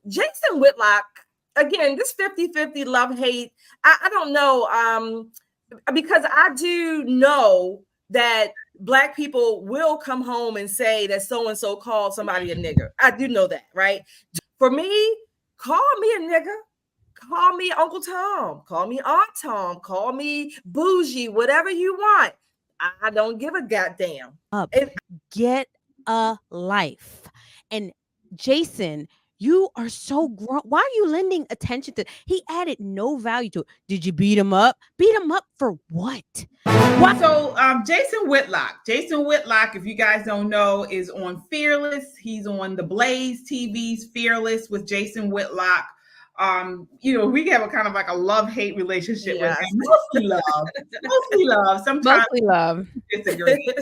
Jason Whitlock, again, this 50-50 love-hate, I don't know, because I do know that Black people will come home and say that so-and-so called somebody a nigger. I do know that, right? For me, call me a nigger. Call me Uncle Tom. Call me Aunt Tom. Call me bougie, whatever you want. I don't give a goddamn. Get a life. And Jason, you are so grown. Why are you lending attention to? He added no value to it. Did you beat him up? Beat him up for what? So Jason Whitlock. Jason Whitlock, if you guys don't know, is on Fearless. He's on the Blaze TV's Fearless with Jason Whitlock. We have a kind of like a love-hate relationship with him. Mostly love. Mostly love. Sometimes mostly love. Disagree.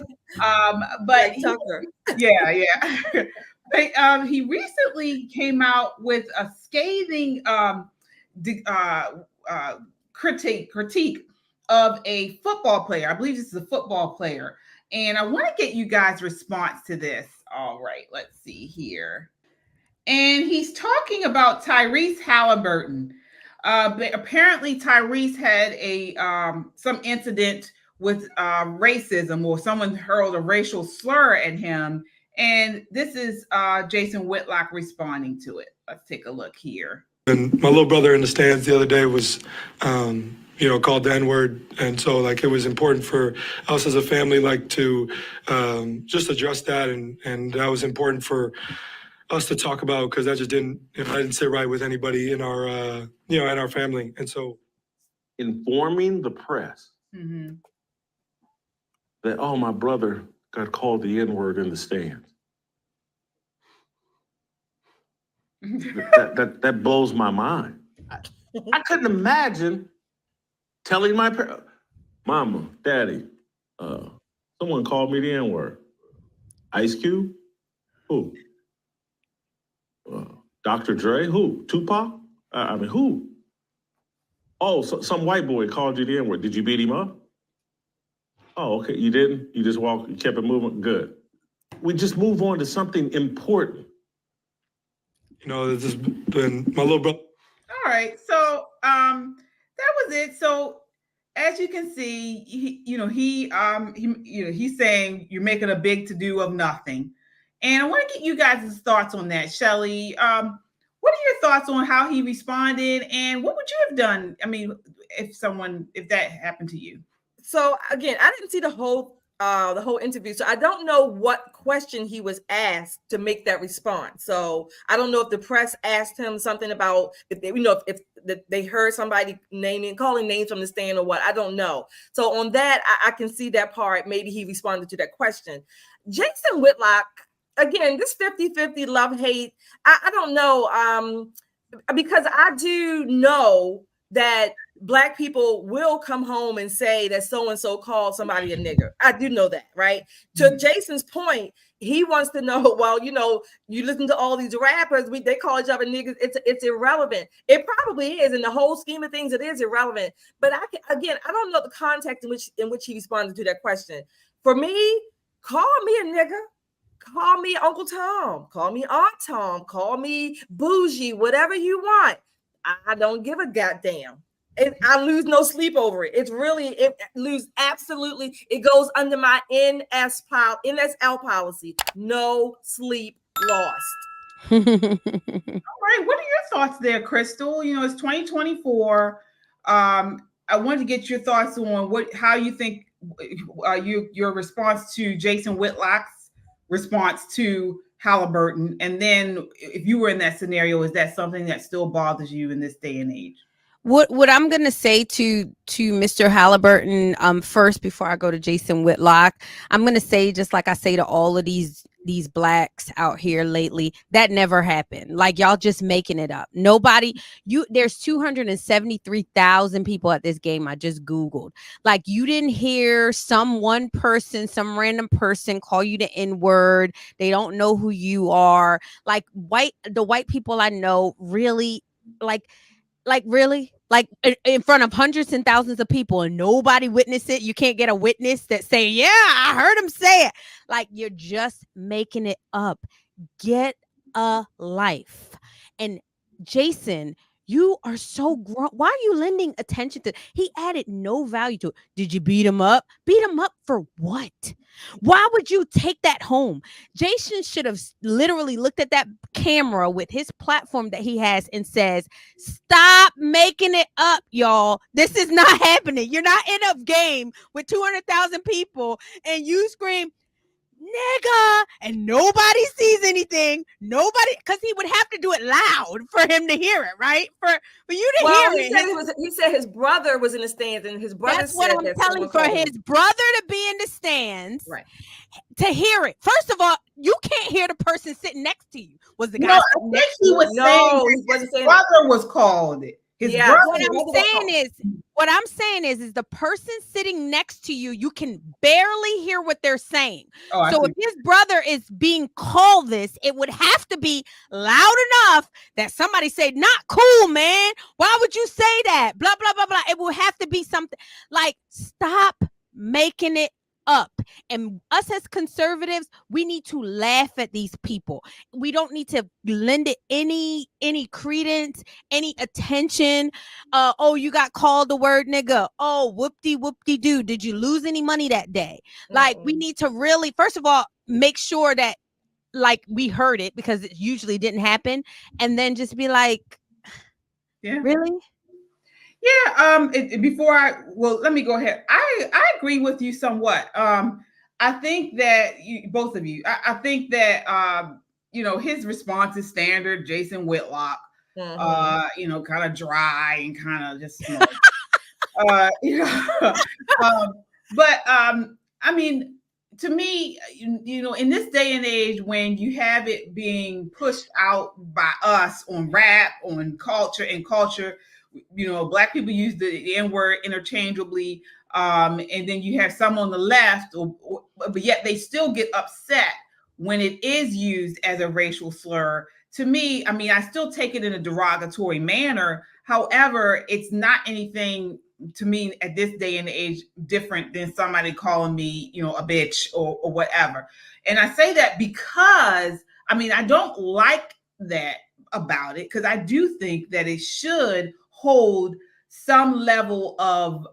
But But he recently came out with a scathing critique of a football player. I believe this is a football player. And I want to get you guys' response to this. All right, let's see here. And he's talking about Tyrese Haliburton. But apparently Tyrese had a some incident with racism, or someone hurled a racial slur at him. And this is Jason Whitlock responding to it. Let's take a look here. And my little brother in the stands the other day was, called the N-word. And so, it was important for us as a family, to just address that. And that was important for us to talk about, because that just didn't sit right with anybody in our, in our family. And so informing the press that, my brother got called the N-word in the stands. that blows my mind. I couldn't imagine telling my parents, Mama, Daddy, someone called me the N-word. Ice Cube? Who? Dr. Dre? Who? Tupac? Who? Oh, some white boy called you the N-word. Did you beat him up? Oh, okay. You didn't? You just walked, you kept it moving? Good. We just move on to something important. This has been my little brother. All right. So that was it. So as you can see, he's saying you're making a big to-do of nothing. And I want to get you guys' thoughts on that. Shelly, what are your thoughts on how he responded, and what would you have done? If that happened to you? So again, I didn't see the whole interview, so I don't know what question he was asked to make that response. So I don't know if the press asked him something about if they heard somebody calling names from the stand or what. I don't know. So on that, I can see that part. Maybe he responded to that question. Jason Whitlock, again, this 50-50 love-hate, I don't know, because I do know that Black people will come home and say that so-and-so called somebody a nigger. I do know that, right? To Jason's point, he wants to know, well, you listen to all these rappers, they call each other niggas. It's irrelevant. It probably is. In the whole scheme of things, it is irrelevant. But I don't know the context in which he responded to that question. For me, call me a nigger. Call me Uncle Tom. Call me Aunt Tom. Call me bougie, whatever you want. I don't give a goddamn. I lose no sleep over it. It goes under my NSL policy. No sleep lost. All right. What are your thoughts there, Crystal? It's 2024. I wanted to get your thoughts on how you think your response to Jason Whitlock's response to Haliburton, and then if you were in that scenario, is that something that still bothers you in this day and age? What I'm gonna say to Mr. Haliburton, first before I go to Jason Whitlock, I'm gonna say, just like I say to all of these Blacks out here lately, that never happened. Like, y'all just making it up. There's 273,000 people at this game. I just Googled. Like, you didn't hear some random person call you the N-word. They don't know who you are. Like, the white people I know really, really, in front of hundreds and thousands of people, and nobody witnessed it. You can't get a witness that say, yeah, I heard him say it. Like, you're just making it up. Get a life. And Jason, you are so grown. Why are you lending attention to? He added no value to it. Did you beat him up? Beat him up for what? Why would you take that home? Jason should have literally looked at that camera with his platform that he has and says, "Stop making it up, y'all. This is not happening. You're not in a game with 200,000 people and you scream, nigga, and nobody sees anything. Nobody, because he would have to do it loud for him to hear it, right? For you to Well, hear it. he said his brother was in the stands, and his brother That's what said I'm that telling you. someone For called his him. brother to be in the stands, Right. to hear it. First of all, you can't hear the person sitting next to you. Was the guy No, I sitting think next he to was you? saying No, that he wasn't his saying it. brother was called it. His Yeah, brother. What I'm saying is the person sitting next to you, you can barely hear what they're saying. Oh, I So see. if his brother is being called this, it would have to be loud enough that somebody say, "Not cool, man. Why would you say that?" Blah, blah, blah, blah. It will have to be something like, stop making it up. And us as conservatives, we need to laugh at these people. We don't need to lend it any credence, any attention. Oh, you got called the word nigga. Oh, whoopty doo. Did you lose any money that day? Like, we need to really, first of all, make sure that like we heard it, because it usually didn't happen, and then just be like, Yeah. really? Yeah. Let me go ahead. I agree with you somewhat. I think that both of you. I think that his response is standard. Jason Whitlock. Kind of dry and kind of just smart. But I mean, to me, in this day and age, when you have it being pushed out by us on rap, on culture, Black people use the N-word interchangeably, and then you have some on the left, but yet they still get upset when it is used as a racial slur. To me, I mean, I still take it in a derogatory manner. However, it's not anything to me at this day and age different than somebody calling me, a bitch or whatever. And I say that because, I mean, I don't like that about it, because I do think that it should hold some level of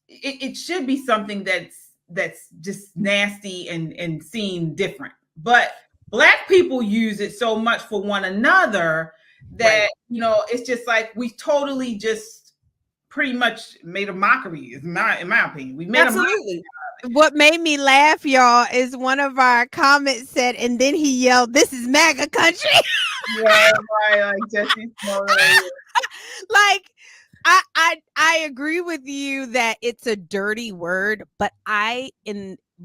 it should be something that's just nasty and seen different. But Black people use it so much for one another that it's just like we totally just pretty much made a mockery. In my opinion, we made absolutely. What made me laugh, y'all, is one of our comments said, and then he yelled, "This is MAGA country." Yeah, right. Like Jesse Smollett. Like, I agree with you that it's a dirty word, but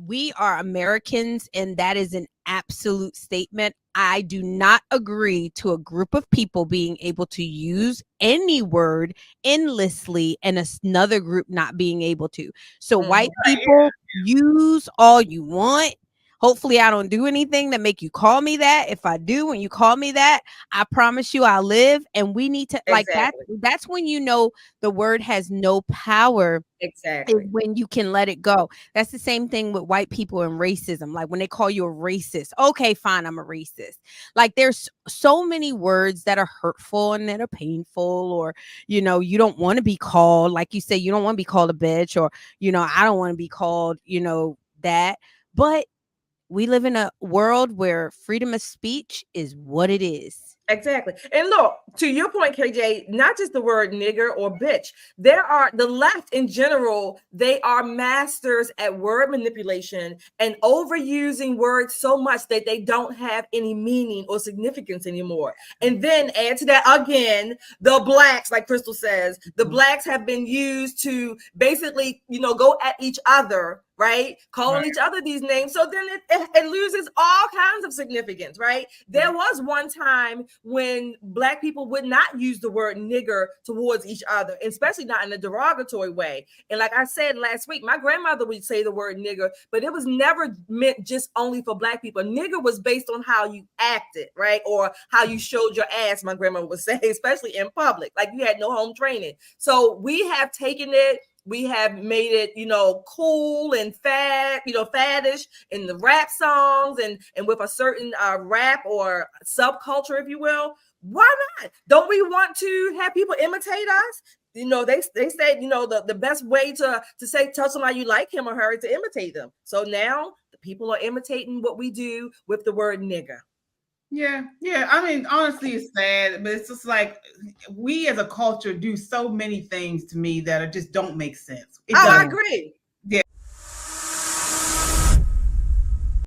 we are Americans, and that is an absolute statement. I do not agree to a group of people being able to use any word endlessly and another group not being able to. So white people, use all you want. Hopefully I don't do anything that make you call me that. If I do, when you call me that, I promise you I'll live. And we need to that's when the word has no power. Exactly. When you can let it go. That's the same thing with white people and racism. Like when they call you a racist, okay, fine, I'm a racist. Like there's so many words that are hurtful and that are painful, or you don't want to be called, like you say, you don't want to be called a bitch, or I don't want to be called that. But we live in a world where freedom of speech is what it is. Exactly. And look, to your point, KJ, not just the word nigger or bitch. There are the left in general, they are masters at word manipulation and overusing words so much that they don't have any meaning or significance anymore. And then add to that again, the Blacks, like Crystal says, the Blacks have been used to basically, go at each other, right? Calling each other these names. So then it loses all kinds of significance, right? There was one time when Black people would not use the word nigger towards each other, especially not in a derogatory way. And like I said last week, my grandmother would say the word nigger, but it was never meant just only for Black people. Nigger was based on how you acted, right? Or how you showed your ass, my grandmother would say, especially in public, like you had no home training. So we have taken it, we have made it, cool and faddish in the rap songs and with a certain rap or subculture, if you will. Why don't we want to have people imitate us? You know, they said, you know, the best way to tell somebody you like him or her is to imitate them. So now the people are imitating what we do with the word nigger. Yeah. I mean, honestly, it's sad, but it's just like we as a culture do so many things to me that just don't make sense. I agree.